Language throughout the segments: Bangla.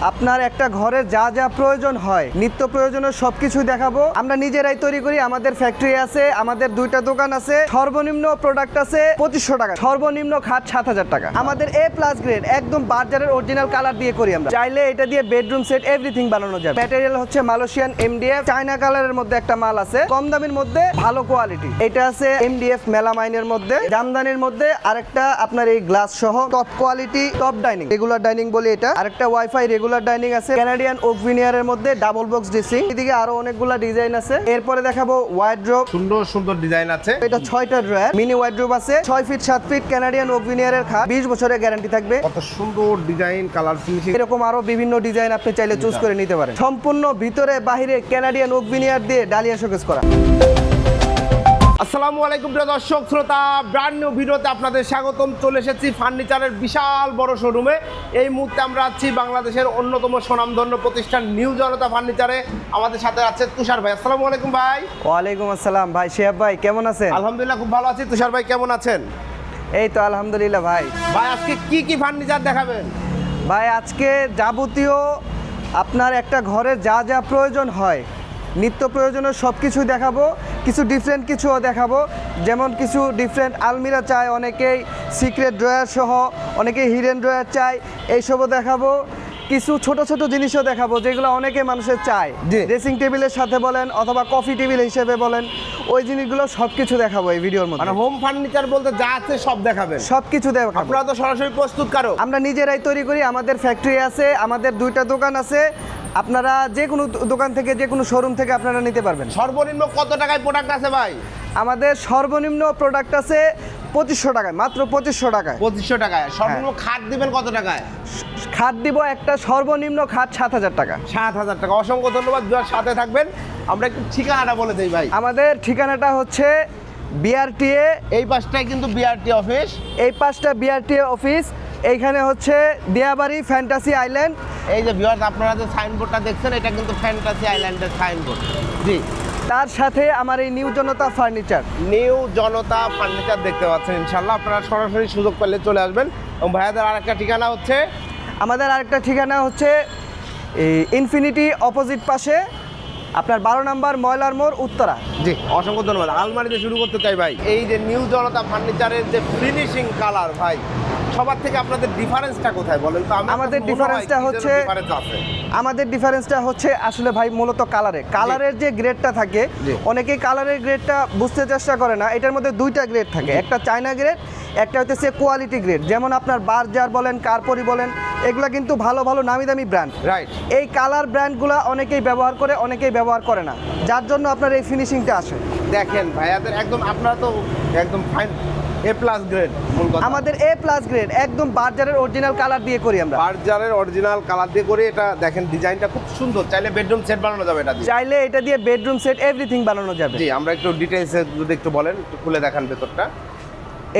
আপনার একটা ঘরে যা যা প্রয়োজন হয় নিত্য প্রয়োজনীয় সবকিছু দেখাবো। আমরা নিজেরাই তৈরি করি, আমাদের ফ্যাক্টরি আছে, আমাদের দুইটা দোকান আছে। সর্বনিম্ন প্রোডাক্ট আছে 2500 টাকা, সর্বনিম্ন খাট 7000 টাকা। আমাদের A+ গ্রেড একদম বার্জারের অরিজিনাল কালার দিয়ে করি আমরা। চাইলে এটা দিয়ে বেডরুম সেট এভরিথিং বানানো যাবে। ম্যাটেরিয়াল হচ্ছে মালয়েশিয়ান MDF, চায়না কালারের মধ্যে একটা মাল আছে, কম দামের মধ্যে ভালো কোয়ালিটি। এটা আছে MDF মেলামাইনের মধ্যে, জামদানির মধ্যে। আরেকটা আপনার এই গ্লাস সহ top quality, top dining, regular dining বলি এটা। আরেকটা ওয়াইফাই রেগুলার ডাইনিং আছে, কানাডিয়ান ওক ভিনিয়ারের মধ্যে ডাবল বক্স ড্রেসিং। এদিকে আরো অনেকগুলা ডিজাইন আছে। এরপরে দেখাবো ওয়ার্ড্রোব, সুন্দর সুন্দর ডিজাইন আছে। এটা 6টা ড্রয়ার, মিনি ওয়ার্ড্রোব আছে, 6 ফিট 7 ফিট কানাডিয়ান ওক ভিনিয়ারের খাট, 20 বছরের গ্যারান্টি থাকবে। কত সুন্দর ডিজাইন, কালার ফিনিশিং। এরকম আরো বিভিন্ন ডিজাইন আপনি চাইলে চুজ করে নিতে পারেন। সম্পূর্ণ ভিতরে বাহিরে কানাডিয়ান ওক ভিনিয়ার দিয়ে ডালিয়া শোকেস করা। আসসালামু আলাইকুম প্রিয় দর্শক শ্রোতা, ব্র্যান্ড নিউ ভিডিওতে আপনাদের স্বাগতম। চলে এসেছি ফার্নিচারের বিশাল বড় শোরুমে। এই মুহূর্তে আমরা আছি বাংলাদেশের অন্যতম স্বনামধন্য প্রতিষ্ঠান নিউ জনতা ফার্নিচারে। আমাদের সাথে আছে তুষার ভাই। আসসালামু আলাইকুম ভাই। ওয়ালাইকুম আসসালাম ভাই। শিহাব ভাই কেমন আছেন? আলহামদুলিল্লাহ খুব ভালো আছি। তুষার ভাই কেমন আছেন? এই তো আলহামদুলিল্লাহ ভাই। ভাই আজকে কি ফার্নিচার দেখাবেন? ভাই আজকে যাবতীয় আপনার একটা ঘরে যা যা প্রয়োজন হয় নিত্য প্রয়োজনীয় সব কিছু দেখাবো। কিছু ডিফারেন্ট কিছুও দেখাবো, যেমন কিছু ডিফারেন্ট আলমিরা চায় অনেকেই, সিক্রেট ড্রয়ার সহ অনেকেই হিডেন ড্রয়ার চায়, এইসবও দেখাবো। কিছু ছোট ছোট জিনিসও দেখাবো যেগুলো অনেকে মানুষের চায়, ড্রেসিং টেবিলের সাথে বলেন অথবা কফি টেবিল হিসেবে বলেন, ওই জিনিসগুলো সব কিছু দেখাবো এই ভিডিওর মধ্যে। মানে হোম ফার্নিচার বলতে যা আছে সব দেখাবেন? সব কিছু দেখাবো। আপনারা তো সরাসরি প্রস্তুতকারক? আমরা নিজেরাই তৈরি করি, আমাদের ফ্যাক্টরি আছে, আমাদের দুইটা দোকান আছে। আপনারা যে কোনো দোকান থেকে, যে কোনো শোরুম থেকে আপনারা নিতে পারবেন। সর্বনিম্ন কত টাকায় প্রোডাক্ট আছে ভাই? আমাদের সর্বনিম্ন প্রোডাক্ট আছে 2500 টাকায়, মাত্র 2500 টাকায়। 2500 টাকায়। সর্বনিম্ন খাট দিবেন কত টাকায়? খাট দিব একটা সর্বনিম্ন খাট 7000 টাকা। 7000 টাকা। অসংখ্য ধন্যবাদ, যার সাথে থাকবেন। আমরা একটু ঠিকানাটা বলে দেই ভাই। আমাদের ঠিকানাটা হচ্ছে BRTA, এই পাশটায় কিন্তু BRTA অফিস, এই পাশটা BRTA অফিস। এইখানে হচ্ছে দিয়াবাড়ি ফ্যান্টাসি আইল্যান্ড। এই যে ভিউয়ার্স আপনারা যে সাইনবোর্ডটা দেখছেন, এটা কিন্তু ফ্যান্টাসি আইল্যান্ডের সাইনবোর্ড। জি, তার সাথে আমার এই নিউ জনতা ফার্নিচার, নিউ জনতা ফার্নিচার দেখতে পাচ্ছেন। ইনশাআল্লাহ আপনারা সরাসরি সুযোগ পেলে চলে আসবেন। এবং ভাইয়াদের আরেকটা ঠিকানা হচ্ছে, আমাদের আরেকটা ঠিকানা হচ্ছে এই ইনফিনিটি অপোজিট পাশে আপনার 12 নম্বর ময়লার মোড়, উত্তরা। জি, অসংখ্য ধন্যবাদ। আলমারিতে শুরু করতে চাই ভাই। এই যে নিউ জনতা ফার্নিচারের যে ফিনিশিং কালার, ভাই সবার থেকে আপনাদের ডিফারেন্সটা কোথায় বলেন তো? আমাদের ডিফারেন্সটা হচ্ছে আসলে ভাই মূলত কালারের যে গ্রেডটা থাকে, অনেকেই কালারের গ্রেডটা বুঝতে চেষ্টা করে না। এটার মধ্যে দুইটা গ্রেড থাকে, একটা চায়না গ্রেড, একটা হচ্ছে কোয়ালিটি গ্রেড। যেমন আপনার বার্জার বলেন, কারপরি বলেন, এগুলা কিন্তু ভালো ভালো নামি দামি ব্র্যান্ড। রাইট। এই কালার ব্র্যান্ডগুলো অনেকেই ব্যবহার করে, অনেকেই ব্যবহার করে না, যার জন্য আপনার এই ফিনিশিংটা আসে। দেখেন ভাইয়াদের একদম, আপনারা তো একদম ফাইন A+ গ্রেড। আমাদের A+ গ্রেড একদম বার্জারের অরিজিনাল কালার দিয়ে করি আমরা। বার্জারের অরিজিনাল কালার দিয়ে করি। এটা দেখেন ডিজাইনটা খুব সুন্দর। চাইলে বেডরুম সেট বানানো যাবে এটা দিয়ে। চাইলে এটা দিয়ে বেডরুম সেট এভরিথিং বানানো যাবে। জি, আমরা একটু ডিটেইলসে যদি একটু বলেন, একটু খুলে দেখান ভেতরটা।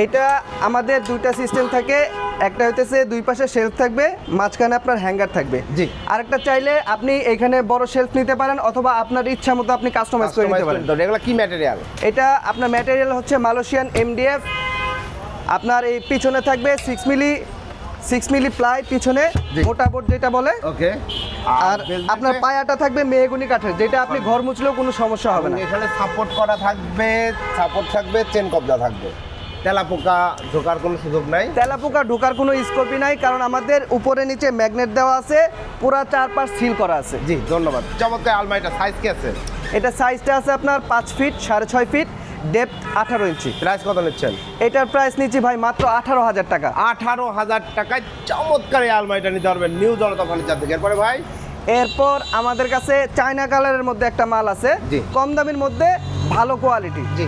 এটা আমাদের দুইটা সিস্টেম থাকে, একটা হইতেছে দুই পাশে শেলফ থাকবে, মাঝখানে আপনার হ্যাঙ্গার থাকবে। জি। আরেকটা চাইলে আপনি এখানে বড় শেলফ নিতে পারেন, অথবা আপনার ইচ্ছা মতো আপনি কাস্টমাইজ করে নিতে পারেন। এগুলো কি ম্যাটেরিয়াল? এটা আপনার ম্যাটেরিয়াল হচ্ছে মালয়েশিয়ান MDF। আপনার এই পিছনে থাকবে 6 মিলি প্লাই, পিছনে মোটা বোর্ড যেটা বলে। ওকে। আর আপনার পায়াটা থাকবে মেহগনি কাঠের, যেটা আপনি ঘর মুছলেও কোনো সমস্যা হবে না। এখানে সাপোর্ট করা থাকবে, চেন কবজা থাকবে। তেলাপোকা ঢোকার কোনো সুযোগ নাই? তেলাপোকা ঢোকার কোনো স্কোপই নাই, কারণ আমাদের উপরে নিচে ম্যাগনেট দেওয়া আছে, পুরা 4 পাশ সিল করা আছে। জি, ধন্যবাদ। চমৎকার আলমারিটা সাইজ কি আছে? এটা সাইজটা আছে আপনার 5 ফিট 6.5 ফিট, ডেপথ 18 ইঞ্চি। প্রাইস কত নিচ্ছেন? এটার প্রাইস নিচ্ছি ভাই মাত্র 18,000 টাকা। 18,000 টাকায় চমৎকার এই আলমারিটা নিতে পারবেন নিউ জনতা ফার্নিচার থেকে। এরপরে ভাই, এরপর আমাদের কাছে চায়না কালারের মধ্যে একটা মাল আছে, কম দামের মধ্যে ভালো কোয়ালিটি। জি,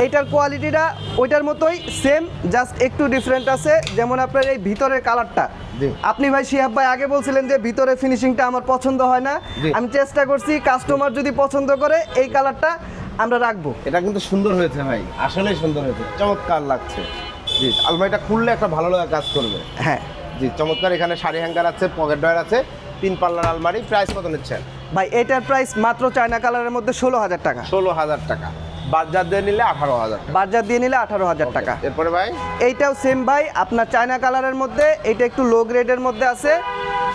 এইটার কোয়ালিটিটা ওইটার মতোই সেম, জাস্ট একটু ডিফারেন্ট আছে। যেমন আপনার এই ভিতরের কালারটা, আপনি ভাই শিহাব ভাই আগে বলছিলেন যে ভিতরে ফিনিশিংটা আমার পছন্দ হয় না, আমি চেষ্টা করছি কাস্টমার যদি পছন্দ করে এই কালারটা আমরা রাখবো। এটা কিন্তু সুন্দর হয়েছে ভাই, আসলেই সুন্দর হয়েছে, চমৎকার লাগছে। জি, আলমারিটা খুললে একটা ভালো লাগা কাজ করবে। হ্যাঁ জি, চমৎকার। এখানে শাড়ি হ্যাঙ্গার আছে, পকেট ড্রয়ার আছে, 3 পাল্লার আলমারি। প্রাইস কত নিচ্ছেন ভাই? এটার প্রাইস মাত্র চায়না কালারের মধ্যে 16,000 টাকা। 16,000 টাকা। বাজার দিয়ে নিলে 18,000 টাকা। বাজার দিয়ে নিলে 18,000 টাকা। এরপরে ভাই, এইটাও সেম ভাই, আপনার চায়না কালারের মধ্যে, এটা একটু লো গ্রেডের মধ্যে আছে,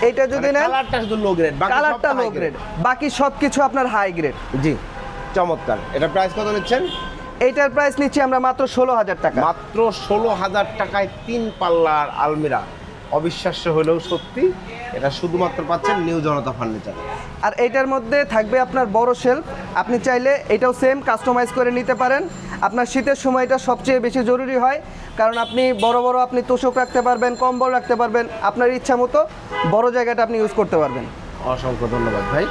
এইটা যদি নেন কালারটা শুধু লো গ্রেড, বাকি কালারটা সব লো high grade। গ্রেড, বাকি সবকিছু আপনার হাই গ্রেড। জি, চমৎকার। এটা প্রাইস কত নিচ্ছেন? এইটার প্রাইস নিচ্ছি আমরা মাত্র 16,000 টাকা। মাত্র 16,000 টাকায় 3 পাল্লার আলমিরা। অবিশ্বাস্য হলেও সত্যি, এটা শুধুমাত্র পাচ্ছেন নিউ জনতা ফার্নিচার। আর এইটার মধ্যে থাকবে আপনার বড় শেলফ, আপনি চাইলে এটাও সেম কাস্টমাইজ করে নিতে পারেন। আপনার শীতের সময়টা সবচেয়ে বেশি জরুরি হয়, কারণ আপনি বড় বড় আপনি তোষক রাখতে পারবেন, কম্বল রাখতে পারবেন, আপনার ইচ্ছা মতো বড় জায়গাটা আপনি ইউজ করতে পারবেন। অসংখ্য ধন্যবাদ ভাই,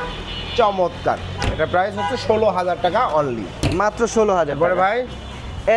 চমৎকার। এটা প্রাইস হচ্ছে 16,000 টাকা অনলি, মাত্র 16,000 এরপরে ভাই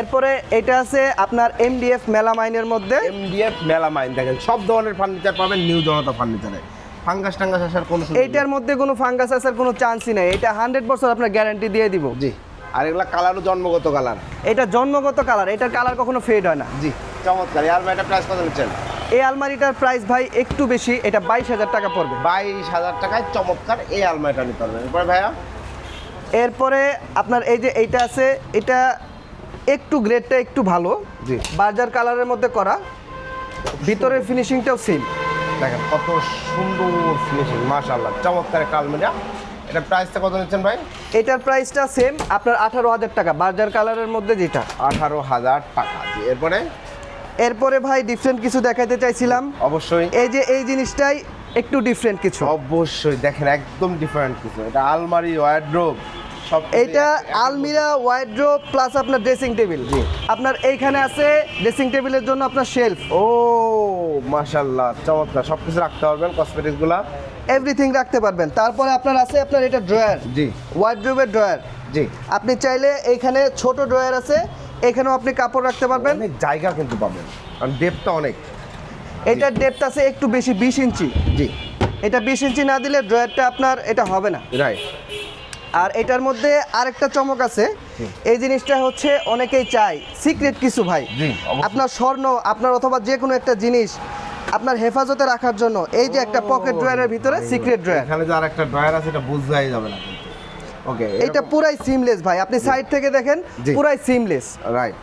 এরপরে এটা আছে আপনার MDF মেলামাইনের মধ্যে। MDF মেলামাইন, দেখেন সব ধরনের ফার্নিচার পাবেন নিউ জনতা ফার্নিচারে। ফাঙ্গাস টাঙ্গাস আসার কোনো সুযোগ নেই। এইটার মধ্যে কোনো ফাঙ্গাস আসার কোনো চান্সই নাই, এটা 100% আপনার গ্যারান্টি দিয়ে দিব। জি, আর এগুলা কালারও জন্মগত কালার। এটা জন্মগত কালার, এটার কালার কখনো ফেড হয় না। জি, চমৎকার। আর ভাই এটা প্রাইস কত নিচ্ছেন? এই আলমারিটার প্রাইস ভাই একটু বেশি, এটা 22,000 টাকা পড়বে। 22,000 টাকায় চমৎকার এই আলমারিটা নিতে পারবেন। এরপরে ভাইয়া এরপরে আপনার এই যে এইটা আছে, এটা একটু গ্রেডটা একটু ভালো, জি, বার্জার কালারের মধ্যে করা, ভিতরের ফিনিশিংটাও সেম। দেখেন কত সুন্দর ফিনিশিং, মাশাআল্লাহ, চমৎকার একটা আলমিরা। এটা প্রাইসটা কত নিচ্ছেন ভাই? এটার প্রাইসটা সেম আপনার 18,000 টাকা, বার্জার কালারের মধ্যে যেটা। 18,000 টাকা। জি, এরপরে ভাই ডিফারেন্ট কিছু দেখাইতে চাইছিলাম। অবশ্যই এই যে এই জিনিসটাই একটু ডিফারেন্ট কিছু। অবশ্যই দেখেন একদম ডিফারেন্ট কিছু। এটা আলমারি, ওয়ার্ড্রোব সব। এইটা আলমিরা, ওয়ার্ড্রোব প্লাস আপনার ড্রেসিং টেবিল। জি, আপনার এইখানে আছে ড্রেসিং টেবিলের জন্য আপনার শেলফ। ও মাশাআল্লাহ, চমৎকার। সব কিছু রাখতে পারবেন, কসমেটিক্সগুলা এভরিথিং রাখতে পারবেন। তারপরে আপনার আছে আপনার এটা ড্রয়ার, জি, ওয়ার্ড্রোবের ড্রয়ার। জি, আপনি চাইলে এইখানে ছোট ড্রয়ার আছে, এখানেও আপনি কাপড় রাখতে পারবেন। অনেক জায়গা কিন্তু পাবেন, কারণ ডেপটা অনেক। এটার ডেপথ আছে একটু বেশি, 20 ইঞ্চি। জি, এটা 20 ইঞ্চি না দিলে ড্রয়ারটা আপনার এটা হবে না। রাইট। আর এটার মধ্যে আরেকটা চমক আছে, এই জিনিসটা হচ্ছে অনেকেই চায় সিক্রেট কিছু ভাই। জি, অবশ্যই। আপনার স্বর্ণ, আপনার অথবা যে কোনো একটা জিনিস আপনার হেফাজতে রাখার জন্য এই যে একটা পকেট ড্রয়ারের ভিতরে সিক্রেট ড্রয়ার। এখানে যে আরেকটা ড্রয়ার আছে এটা বোঝাই যাবে না কিন্তু। ওকে, এটা পুরাই সিমলেস ভাই, আপনি সাইড থেকে দেখেন জি, পুরাই সিমলেস। রাইট,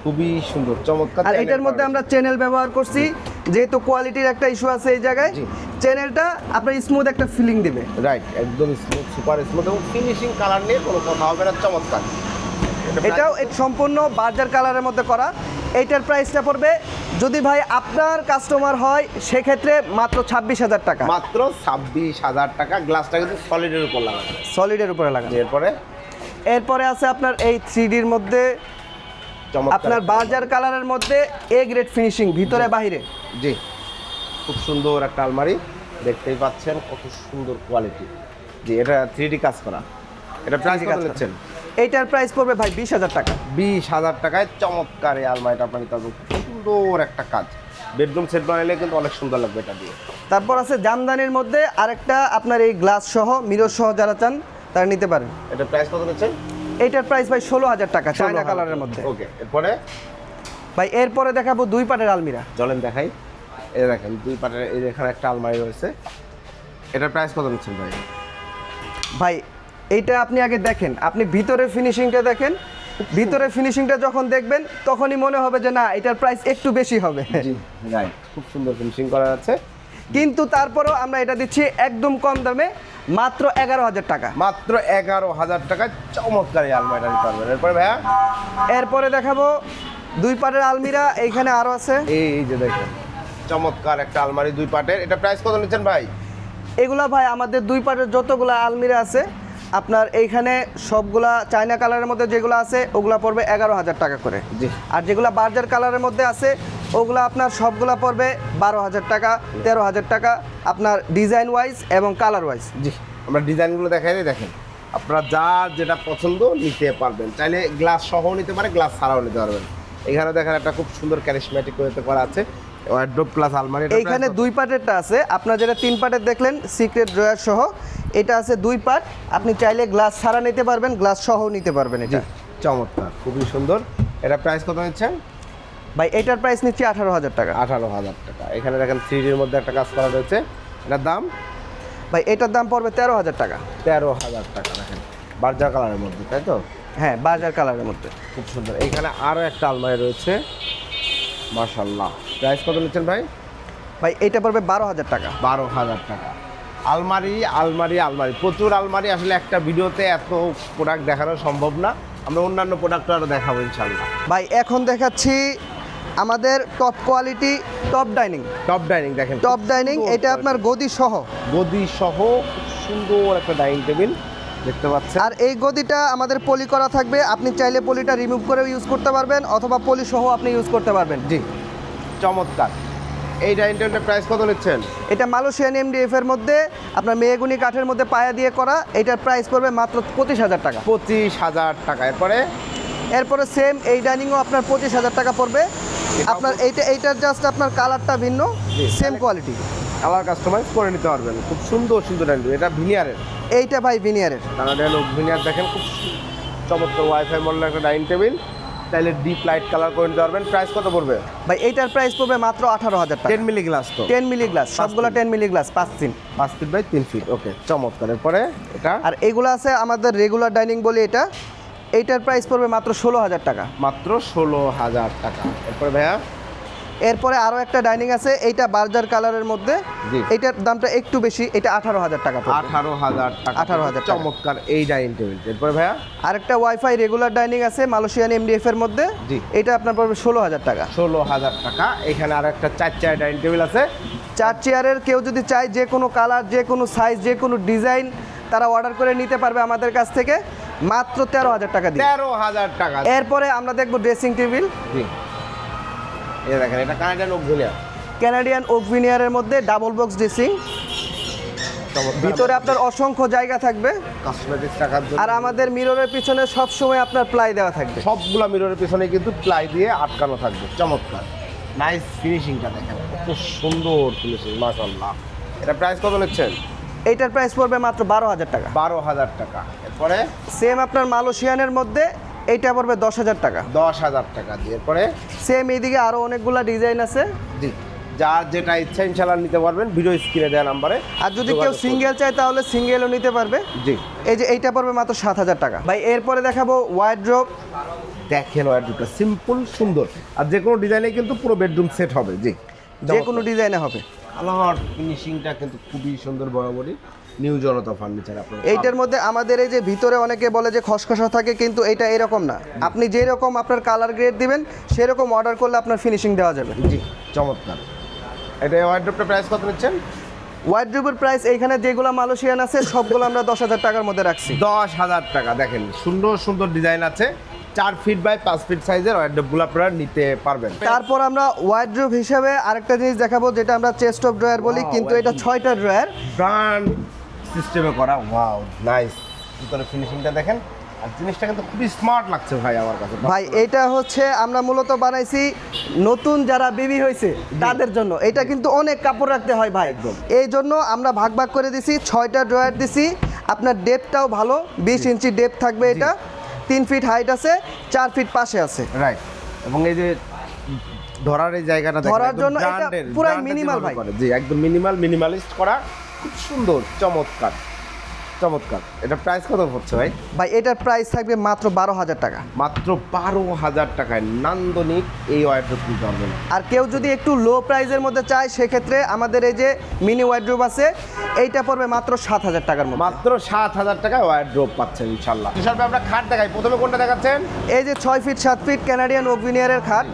খুবই সুন্দর, চমৎকার। আর এটার মধ্যে আমরা চ্যানেল ব্যবহার করছি, যেহেতু কোয়ালিটির একটা ইস্যু আছে এই জায়গায়। জি, চ্যানেলটা আপনার স্মুথ একটা ফিলিং দেবে। রাইট, একদম স্মুথ, সুপার স্মুথ, এবং ফিনিশিং কালার নিয়ে কোনো কথা হবে না, চমৎকার। এটাও সম্পূর্ণ বার্জার কালারের মধ্যে করা। এইটার প্রাইসটা পড়বে, যদি ভাই আপনার কাস্টমার হয় সেক্ষেত্রে মাত্র 26,000 টাকা। মাত্র 26,000 টাকা। গ্লাসটা কিন্তু সলিডের উপর লাগানো, সলিডের উপরে লাগানো। এরপরে আছে আপনার এই 3Dর মধ্যে চমৎকার আপনার বার্জার কালারের মধ্যে এ গ্রেড ফিনিশিং, ভিতরে বাহিরে। জি, খুব সুন্দর একটা আলমারি, দেখতেই পাচ্ছেন কত সুন্দর কোয়ালিটি। জি, এটা 3D কাজ করা। এটা প্রাইস কত নিচ্ছেন? এইটার প্রাইস পড়বে ভাই 20,000 টাকা। 20,000 টাকায় চমৎকার এই আলমারিটা আপনার নিতে পারবেন। সুন্দর একটা কাজ, বেডরুম সেট বানাইলে কিন্তু অনেক সুন্দর লাগবে এটা দিয়ে। তারপর আছে জামদানির মধ্যে আরেকটা আপনার এই গ্লাস সহ, মিরর সহ যারা চান তারা নিতে পারেন। এটা প্রাইস কত নিচ্ছেন? এইটার প্রাইস ভাই 16,000 টাকা, চায়না কালারের মধ্যে। ওকে, এরপরে ভাই এরপরে দেখাবো 2 পাটের আলমিরা। চলেন দেখাই। এই দেখেন 2 পাটের, এই এখানে একটা আলমারি রয়েছে। এটার প্রাইস কত নিচ্ছেন ভাই? ভাই এইটা আপনি আগে দেখেন, আপনি ভিতরের ফিনিশিংটা দেখেন। ভিতরের ফিনিশিংটা যখন দেখবেন তখনই মনে হবে যে না, এটার প্রাইস একটু বেশি হবে। জি, রাইট, খুব সুন্দর ফিনিশিং করা আছে। কিন্তু তারপরেও আমরা এটা দিচ্ছি একদম কম দামে, মাত্র 11,000 টাকা। মাত্র 11,000 টাকায় চমৎকার এই আলমারিটা নিতে পারবেন। এরপরে ভাইয়া এরপরে দেখাবো 2 পাটের আলমিরা, এইখানে আরো আছে। এই যে দেখেন চমৎকার একটা আলমারি 2 পাটের। এটা প্রাইস কত নিচ্ছেন ভাই? এগুলা ভাই আমাদের 2 পাটের যতগুলা আলমিরা আছে আপনার এইখানে সবগুলা চায়না কালারের মধ্যে যেগুলো আছে ওগুলা পড়বে 11,000 টাকা করে। জি, আর যেগুলা বার্জার কালারের মধ্যে আছে ওগুলা আপনার সবগুলা পড়বে 12,000 টাকা, 13,000 টাকা, আপনার ডিজাইন ওয়াইজ এবং কালার ওয়াইজ। জি, আমরা ডিজাইনগুলো দেখাই দিই। দেখেন আপনারা যার যেটা পছন্দ নিতে পারবেন, চাইলে গ্লাস সহ নিতে পারে, গ্লাস ছাড়াও নিতে পারবেন। এখানে দেখেন একটা খুব সুন্দর ক্যারিশম্যাটিক করতে করা আছে, ওয়ার্ড্রোব প্লাস আলমারি। এইখানে 2 পার্টেরটা আছে, আপনার যেটা 3 পার্টের দেখলেন সিক্রেট ড্রয়ার সহ, এটা আছে 2 পার্ট। আপনি চাইলে গ্লাস ছাড়া নিতে পারবেন, গ্লাস সহ নিতে পারবেন। এটা চমৎকার, খুবই সুন্দর। এটা প্রাইস কত নিচ্ছেন ভাই? এটার প্রাইস নিচ্ছি 18,000 টাকা। 18,000 টাকা। এখানে দেখেন 3Dর মধ্যে একটা কাজ করা রয়েছে, এটার দাম ভাই এটার দাম পড়বে 13,000 টাকা। 13,000 টাকা। দেখেন বার্জার কালারের মধ্যে, তাই তো? হ্যাঁ, বার্জার কালারের মধ্যে খুব সুন্দর। এখানে আরও একটা আলমারি রয়েছে, মাশাআল্লাহ। প্রাইস কত নিচ্ছেন ভাই? ভাই এটা পড়বে 12,000 টাকা। 12,000 টাকা। আলমারি আলমারি আলমারি, প্রচুর আলমারি। আসলে একটা ভিডিওতে এত প্রোডাক্ট দেখানো সম্ভব না, আমরা অন্যান্য প্রোডাক্ট আরও দেখাবো ইনশাল্লাহ। ভাই এখন দেখাচ্ছি আমাদের top quality top dining. Top dining দেখেন, টপ ডাইনিং, এটা আপনার গদি সহ। গদি সহ সুন্দর একটা ডাইনিং টেবিল দেখতে পাচ্ছেন। আর এই গদিটা আমাদের পলি করা থাকবে, আপনি চাইলে পলিটা রিমুভ করেও ইউজ করতে পারবেন অথবা পলি সহ আপনি ইউজ করতে পারবেন। জি, চমৎকার। এই ডাইনিং টেবিলটার প্রাইস কত নিচ্ছেন? এটা মালয়েশিয়ান এমডিএফ এর মধ্যে আপনার মেহগুনি কাঠের মধ্যে পায়া দিয়ে করা, এটার প্রাইস পড়বে মাত্র 25,000 টাকা। 25,000 টাকা। এরপরে সেম এই ডাইনিংও আপনার 25,000 টাকা পড়বে। আপনার এইটার জাস্ট আপনার কালারটা ভিন্ন, সেম কোয়ালিটি, কালার কাস্টমাইজ করে নিতে পারবেন। খুব সুন্দর সুন্দর ডাইনিং টেবিল। এটা ভিনিয়ারের, এইটা ভাই ভিনিয়ারের। কানাডিয়ান ওক ভিনিয়ার দেখেন, খুব চমৎকার ওয়াইফাই মডেলের একটা ডাইনিং টেবিল। তাহলে ডিপ লাইট কালার করে নিতে পারবেন। প্রাইস কত পড়বে ভাই? এইটার প্রাইস পড়বে মাত্র 18,000 টাকা। 10 মিলি গ্লাস তো? 10 মিলি গ্লাস, সবগুলো 10 milli glass, 5 feet 5 feet by 3 feet. Okay, চমৎকার। এরপরে এটা আর এইগুলো আছে আমাদের রেগুলার ডাইনিং বলি এটা, এইটার প্রাইস পড়বে মাত্র 16,000 টাকা। মাত্র 16,000 টাকা। এরপরে ভাইয়া এরপরে আরও একটা ডাইনিং আছে, এইটা বার্জার কালারের মধ্যে, জি। এইটার দামটা একটু বেশি, এটা 18,000 টাকা পড়বে। 18,000 টাকা। 18,000 টাকা। চমৎকার এই ডাইনিং টেবিল। এরপরে ভাইয়া আরেকটা ওয়াইফাই রেগুলার ডাইনিং আছে মালয়েশিয়ান এমডিএফ এর মধ্যে, জি। এটা আপনার পড়বে 16,000 টাকা। 16,000 টাকা। এখানে আর একটা 4 চেয়ার ডাইনিং টেবিল আছে। 4 চেয়ারের কেউ যদি চায় যে কোনো কালার, যে কোনো সাইজ, যে কোনো ডিজাইন তারা অর্ডার করে নিতে পারবে আমাদের কাছ থেকে মাত্র 13,000 টাকা দিয়ে। 13,000 টাকা। এরপরে আমরা দেখবো ড্রেসিং টেবিল। জি, এই দেখেন, এটা Canadian oak veneer. Canadian oak ভিনিয়ারের মধ্যে ডাবল বক্স ড্রেসিং, ভিতরে আপনার অসংখ্য জায়গা থাকবে। কসমেটিক্স রাখার জন্য। আর আমাদের মিররের পিছনে সব সময় আপনার প্লাই দেওয়া থাকবে। সবগুলা মিররের পিছনে কিন্তু প্লাই দিয়ে আটকানো থাকবে। চমৎকার, নাইস ফিনিশিংটা দেখেন, কত সুন্দর ফিনিশিং, মাশাআল্লাহ। এটা প্রাইস কত নিচ্ছেন? এইটার প্রাইস পড়বে মাত্র 12,000 টাকা। 12,000 টাকা। এরপরে সেম আপনার মালয়েশিয়ানের মধ্যে এইটা পড়বে 10,000 টাকা। 10,000 টাকা দিয়ে। এরপরে সেম এইদিকে আরও অনেকগুলা ডিজাইন আছে। জি, যার যেটা ইচ্ছা ইনশাআল্লাহ নিতে পারবেন ভিডিও স্ক্রিনে দেওয়া নাম্বারে। আর যদি কেউ সিঙ্গেল চায় তাহলে সিঙ্গেলও নিতে পারবে। জি, এই যে এইটা পড়বে মাত্র 7,000 টাকা। ভাই এরপরে দেখাবো ওয়ার্ড্রোব। দেখেন ওয়ার্ডরোবটা সিম্পল সুন্দর, আর যে কোনো ডিজাইনে কিন্তু পুরো বেডরুম সেট হবে। জি, যে কোনো ডিজাইনে হবে। কালার ফিনিশিংটা কিন্তু খুবই সুন্দর, বরাবরই নিউ জনতা ফার্নিচার। আপনার এইটার মধ্যে আমাদের এই যে ভিতরে অনেকে বলে যে খসখসা থাকে, কিন্তু এটা এরকম না। আপনি যেরকম আপনার কালার গ্রেড দিবেন সেরকম অর্ডার করলে আপনার ফিনিশিং দেওয়া যাবে। জি, চমৎকার। এটা ওয়ার্ডরোবটা প্রাইস কত নিচ্ছেন? ওয়ার্ড্রোবের প্রাইস এইখানে যেগুলো মালয়েশিয়ান আছে সবগুলো আমরা 10,000 টাকার মধ্যে রাখছি। 10,000 টাকা। দেখেন সুন্দর সুন্দর ডিজাইন আছে। 4 ফিট বাই 5 ফিট সাইজের ওয়ার্ডরোবগুলো আপনারা নিতে পারবেন। তারপর আমরা ওয়ার্ড্রোব হিসাবে আরেকটা জিনিস দেখাবো, যেটা আমরা চেস্ট অফ ড্রয়ার বলি, কিন্তু এটা 6টা ড্রয়ার ব্র্যান্ড সিস্টেমে করা। Wow, nice. ভিতরে ফিনিশিংটা দেখেন, আর জিনিসটা কিন্তু খুবই স্মার্ট লাগছে ভাই আমার কাছে। ভাই এটা হচ্ছে আমরা মূলত বানাইছি নতুন যারা বেবি হয়েছে তাদের জন্য। এটা কিন্তু অনেক কাপড় রাখতে হয় ভাই, একদম। এই জন্য আমরা ভাগ ভাগ করে দিছি, 6টা ড্রয়ার দিছি। আপনার ডেপটাও ভালো, 20 ইঞ্চি ডেপ থাকবে। এটা 3 ফিট হাইট আছে, 4 ফিট পাশে আছে। রাইট। এবং এই যে ধরার এই জায়গাটা দেখেন, ধরার একদম জন্য এটা branded, পুরাই branded minimal যেভাবে ভাই। করে। জি, একদম মিনিমালিস্ট করা, খুব সুন্দর, চমৎকার চমৎকার। এটা প্রাইস কত পড়ছে ভাই? ভাই এটার প্রাইস থাকবে মাত্র 12,000 টাকা। মাত্র 12,000 টাকায় নান্দনিক এই ওয়ার্ডরোব কিনতে পারবেন। আর কেউ যদি একটু লো প্রাইসের মধ্যে চায় সেক্ষেত্রে আমাদের এই যে মিনি ওয়ার্ড্রোব আছে, এইটা পড়বে মাত্র 7,000 টাকার মধ্যে। মাত্র 7,000 টাকায় ওয়ার্ডরোব পাচ্ছেন ইনশাল্লাহ। হিসাবে আমরা খাট দেখাই, প্রথমে কোনটা দেখাচ্ছেন? এই যে 6 ফিট 7 ফিট ক্যানাডিয়ান ওক ভিনিয়ারের খাট।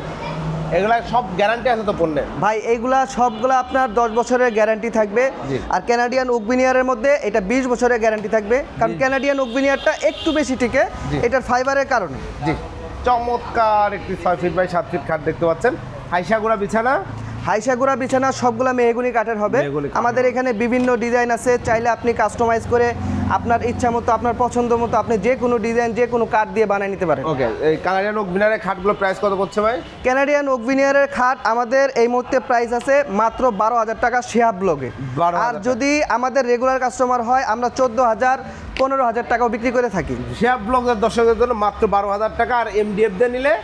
এগুলা সব গ্যারান্টি আছে তো পণ্যে? ভাই এইগুলা সবগুলা আপনার 10 বছরের গ্যারান্টি থাকবে। জি। আর ক্যানাডিয়ান ওক ভিনিয়ারের মধ্যে এটা 20 বছরের গ্যারান্টি থাকবে, কারণ ক্যানাডিয়ান ওক ভিনিয়ারটা একটু বেশি টিকে জি। এটার ফাইবারের কারণে। জি, চমৎকার একটি 6 ফিট বাই 7 ফিট খাট দেখতে পাচ্ছেন। হাইসাগুড়া বিছানা, হাইসাগুড়া বিছানা সবগুলা মেহগুনি কাঠের হবে। মেহগনি কাঠের আমাদের এখানে বিভিন্ন ডিজাইন আছে, চাইলে আপনি কাস্টমাইজ করে আপনার ইচ্ছা মতো, আপনার পছন্দ মতো আপনি যে কোনো ডিজাইন, যে কোনো কাঠ দিয়ে বানিয়ে নিতে পারেন। ওকে। এই কানাডিয়ান ওক ভিনিয়ারের খাটগুলো প্রাইস কত করছে ভাই? ক্যানাডিয়ান ওক ভিনিয়ারের খাট আমাদের এই মুহূর্তে প্রাইস আছে মাত্র 12,000 টাকা শেয়ার ব্লগে। 12,000 আর যদি আমাদের রেগুলার কাস্টমার হয় আমরা 14,000 15,000 টাকাও বিক্রি করে থাকি। শেয়ার ব্লগের দর্শকদের জন্য মাত্র 12,000 টাকা। আর এমডিএফ দিয়ে নিলে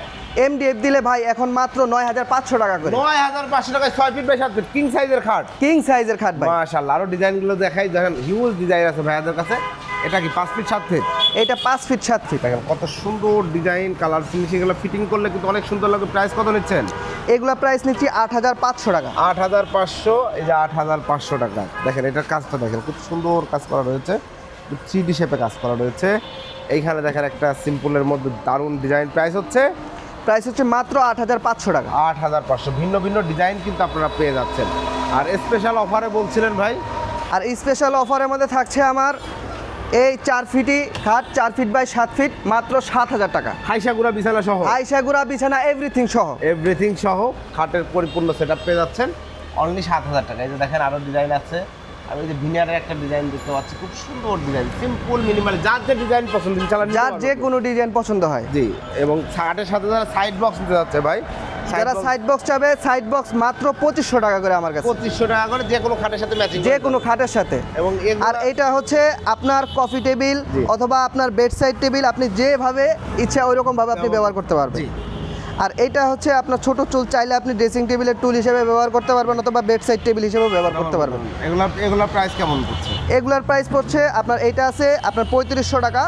এমডিএফ দিলে ভাই এখন মাত্র 9,500 টাকা করে। 9,500 টাকায় 6 ফিট বাই 7 ফিট কিং সাইজের খাট। কিং সাইজের খাট ভাই। মাশাআল্লাহ। আরো ডিজাইনগুলো দেখাই, দেখেন হিউজ ডিজাইন আছে ভাইয়াদের কাছে। এটা কি 5 ফিট 7 ফিট? এটা 5 ফিট 7 ফিট। দেখেন কত সুন্দর ডিজাইন, কালার ফিনিশিং, এগুলো ফিটিং করলে কিন্তু অনেক সুন্দর লাগবে। প্রাইস কত নিচ্ছেন? এগুলা প্রাইস নিচ্ছি 8500 টাকা। 8500, এই যে 8500 টাকা। দেখেন এটার কাজটা দেখেন, খুব সুন্দর কাজ করা রয়েছে, 3D শেপে কাজ করা রয়েছে। এইখানে দেখেন একটা সিম্পলের মধ্যে দারুণ ডিজাইন। প্রাইস হচ্ছে মাত্র 8500 টাকা। 8500। ভিন্ন ভিন্ন ডিজাইন কিন্তু আপনারা পেয়ে যাচ্ছেন। আর স্পেশাল অফারে বলছিলেন ভাই? আর স্পেশাল অফারের মধ্যে থাকছে আমার এই 4 ফিটি খাট, 4 ফিট বাই 7 ফিট, মাত্র 7000 টাকা। হাইসাগুড়া বিছানা সহ, আইসাগুড়া বিছানা এভরিথিং সহ, এভরিথিং সহ খাটের পরিপূর্ণ সেটআপ পেয়ে যাচ্ছেন অনলি 7000 টাকা। এই যে দেখেন আরো ডিজাইন আছে। আমি এই যে ভিনিয়ারের একটা ডিজাইন দেখতে পাচ্ছি, খুব সুন্দর ডিজাইন, সিম্পল মিনিমাল, যার যে ডিজাইন পছন্দ ইনশাআল্লাহ নিতে যার পারবেন। যে কোনো ডিজাইন পছন্দ হয়। জি, এবং খাটের সাথে যারা সাইড বক্স নিতে যাচ্ছে ভাই, যারা সাইড বক্স চাবে, সাইড বক্স মাত্র 2500 টাকা করে আমার কাছে, 2500 টাকা করে যে কোনো খাটের সাথে ম্যাচিং, যে কোনো খাটের সাথে। এবং আর এটা হচ্ছে আপনার কফি টেবিল জি। অথবা আপনার বেড সাইড টেবিল, আপনি যেভাবে ইচ্ছা ওই রকম ভাবে আপনি ব্যবহার করতে পারবেন। জি। আর এটা হচ্ছে আপনার ছোট টুল, চাইলে আপনি ড্রেসিং টেবিলের টুল হিসেবে ব্যবহার করতে পারবেন অথবা বেড সাইড টেবিল হিসেবে ব্যবহার করতে পারবেন। এগুলা প্রাইস কেমন পড়ছে? এগুলার প্রাইস পড়ছে আপনার, এইটা আছে আপনার 3500 টাকা,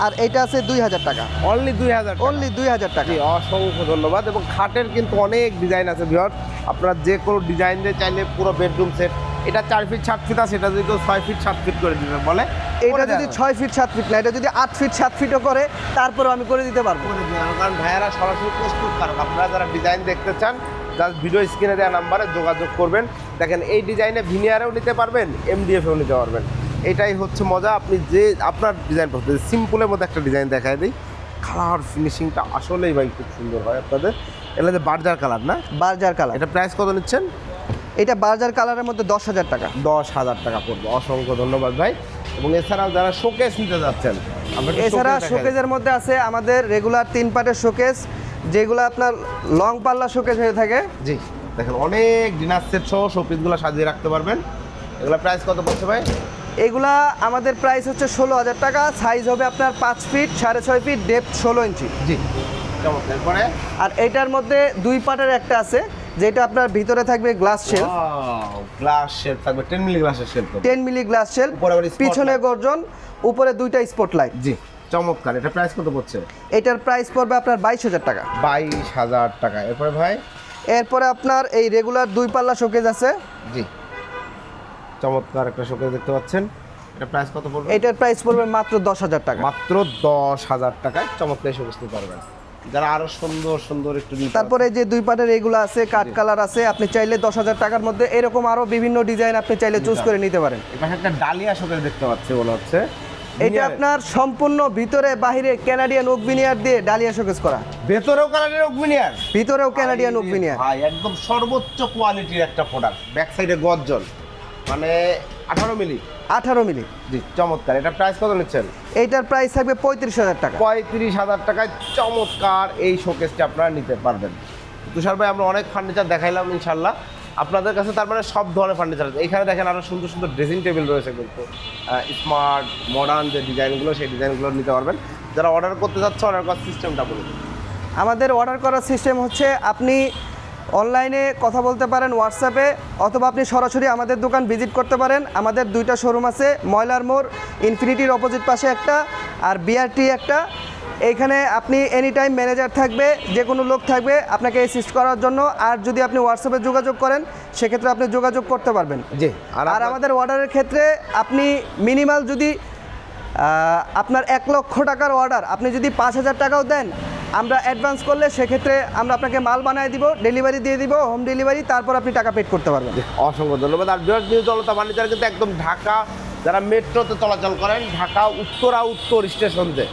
আর এইটা আছে 2000 টাকা। অনলি 2000, অনলি 2000 টাকা। জি, অসংখ্য ধন্যবাদ। এবং খাটের কিন্তু অনেক ডিজাইন আছে ভিউয়ার্স, আপনারা যে কোনো ডিজাইন দিয়ে চাইলে পুরো বেডরুম সেট, এটা 4 ফিট 7 ফিট আছে, এটা যদি 6 ফিট 7 ফিট করে দিতে বলে, এটা যদি 6 ফিট 7 ফিট না, এটা যদি 8 ফিট 7 ফিটও করে, তারপরেও আমি করে দিতে পারবো। কারণ ভাইয়ারা সরাসরি প্রস্তুত, কারণ আপনারা যারা ডিজাইন দেখতে চান জাস্ট ভিডিও স্ক্রিনে দেওয়া নাম্বারে যোগাযোগ করবেন। দেখেন এই ডিজাইনে ভিনিয়ারেও নিতে পারবেন, এমডিএফেও নিতে পারবেন। এটাই হচ্ছে মজা, আপনি যে আপনার ডিজাইন পছন্দ। সিম্পলের মধ্যে একটা ডিজাইন দেখায় দিই, কালার ফিনিশিংটা আসলেই ভাই খুব সুন্দর হয় আপনাদের। এটা যে বার্জার কালার না? Berger colour. এটা প্রাইস কত নিচ্ছেন? এটা বার্জার কালারের মধ্যে 10000 টাকা। 10000 টাকা পড়বে। অসংখ্য ধন্যবাদ ভাই। এবং এছাড়াও যারা শোকেস নিতে যাচ্ছেন, এছাড়া শোকেজের মধ্যে আছে আমাদের রেগুলার 3 পার্টের শোকেস, যেগুলো আপনার লং পাল্লা শোকেস হয়ে থাকে। জি, দেখেন অনেক ডিনার সেট সহ শোপিসগুলো সাজিয়ে রাখতে পারবেন। এগুলো প্রাইস কত পড়ছে ভাই? এগুলা আমাদের প্রাইস হচ্ছে 16000 টাকা। সাইজ হবে আপনার 5 ফিট 6.5 ফিট, ডেপথ 16 ইঞ্চি। জি, চমৎকার। পরে আর এটার মধ্যে 2 পার্টের একটা আছে, যেটা আপনার ভিতরে থাকবে গ্লাস শেলফ, গ্লাস শেলফ থাকবে, 10 মিলি গ্লাসের শেলফ, 10 মিলি গ্লাস শেলফ, উপরে আবার spotlight। পিছনে গর্জন, উপরে 2টা স্পটলাইট। জি, চমৎকার। এটা প্রাইস কত পড়ছে? এটার প্রাইস পড়বে আপনার 22000 টাকা। 22000 টাকা। এরপরে ভাই, এরপরে আপনার এই রেগুলার 2 পাল্লা শোকেস আছে। জি, চমৎকার একটা শোকেস দেখতে পাচ্ছেন। এটা প্রাইস কত পড়বে? এটার প্রাইস পড়বে মাত্র 10000 টাকা। মাত্র 10000 টাকায় চমৎকার শোকেস নিতে পারবেন। যারা আরো সুন্দর সুন্দর একটু নিতে তারপরে যে 2 পার্টের এগুলো আছে, কাট কালার আছে, আপনি চাইলে 10000 টাকার মধ্যে এরকম আরো বিভিন্ন ডিজাইন আপনি চাইলে চুজ করে নিতে পারেন। এটা একটা ডালিয়া শোকেস দেখতে পাচ্ছি মনে হচ্ছে। এটা আপনার সম্পূর্ণ ভিতরে বাহিরে কানাডিয়ান ওক ভিনিয়ার দিয়ে ডালিয়া শোকেস করা, ভেতরেও কালারের অগ্নিয়ার, ভিতরেও কানাডিয়ান ওক ভিনিয়ার। ভাই একদম সর্বোচ্চ কোয়ালিটির একটা প্রোডাক্ট। ব্যাক সাইডে গর্জন, মানে 18 মিলি। 18 মিলি। জি, চমৎকার। এটা প্রাইস কত নিচ্ছেন? এইটার প্রাইস থাকবে 35000 টাকা। 35000 টাকায় চমৎকার এই শোকেসটা আপনারা নিতে পারবেন। তুষার ভাই, আমরা অনেক ফার্নিচার দেখাইলাম ইনশাল্লাহ আপনাদের কাছে, তার মানে সব ধরনের ফার্নিচার আছে। এখানে দেখেন আরও সুন্দর সুন্দর ড্রেসিং টেবিল রয়েছে, কিন্তু স্মার্ট মডার্ন যে ডিজাইনগুলো, সেই ডিজাইনগুলো নিতে পারবেন। যারা অর্ডার করতে যাচ্ছে, অর্ডার করার সিস্টেমটা বলুন। আমাদের অর্ডার করার সিস্টেম হচ্ছে, আপনি অনলাইনে কথা বলতে পারেন হোয়াটসঅ্যাপে, অথবা আপনি সরাসরি আমাদের দোকান ভিজিট করতে পারেন। আমাদের 2টা শোরুম আছে, ময়লার মোড় ইনফিনিটির অপোজিট পাশে একটা, আর বিআরটি একটা। এইখানে আপনি এনি টাইম ম্যানেজার থাকবে, যে কোনো লোক থাকবে আপনাকে অ্যাসিস্ট করার জন্য। আর যদি আপনি হোয়াটসঅ্যাপে যোগাযোগ করেন, সেক্ষেত্রে আপনি যোগাযোগ করতে পারবেন। জি, আর আমাদের অর্ডারের ক্ষেত্রে আপনি মিনিমাল যদি আপনার 1 লক্ষ টাকার অর্ডার, আপনি যদি 5000 টাকাও দেন, আমরা অ্যাডভান্স করলে সেক্ষেত্রে আমরা আপনাকে মাল বানিয়ে দিব, ডেলিভারি দিয়ে দিব, হোম ডেলিভারি, তারপর আপনি টাকা পেড করতে পারবেন। অসংখ্য ধন্যবাদ। আর বিরাট নিউ জনতা ফার্নিচার কিন্তু একদম ঢাকা, যারা মেট্রোতে চলাচল করেন, ঢাকা উত্তরা উত্তর স্টেশনে,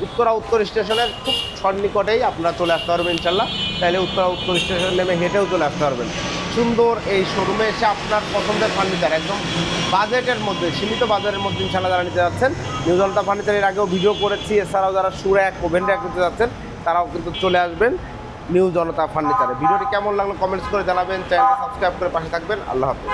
উত্তরা উত্তর স্টেশনের খুব সন্নিকটেই আপনারা চলে আসতে পারবেন ইনশাল্লাহ। তাহলে উত্তরা উত্তর স্টেশন নেমে হেঁটেও চলে আসতে পারবেন। সুন্দর এই শোরুমে এসে আপনার পছন্দের ফার্নিচার একদম বাজেটের মধ্যে, সীমিত বাজারের মধ্যে ইনশাল্লাহ যারা নিতে যাচ্ছেন, নিউ জনতা ফার্নিচার এর আগেও ভিডিও করেছি। এছাড়াও যারা সুরাক ওভেন র্যাক নিতে যাচ্ছেন, তারাও কিন্তু চলে আসবেন নিউ জনতা ফার্নিচারে। ভিডিওটি কেমন লাগলো কমেন্টস করে জানাবেন, চ্যানেলটা সাবস্ক্রাইব করে পাশে থাকবেন। আল্লাহ হাফেজ।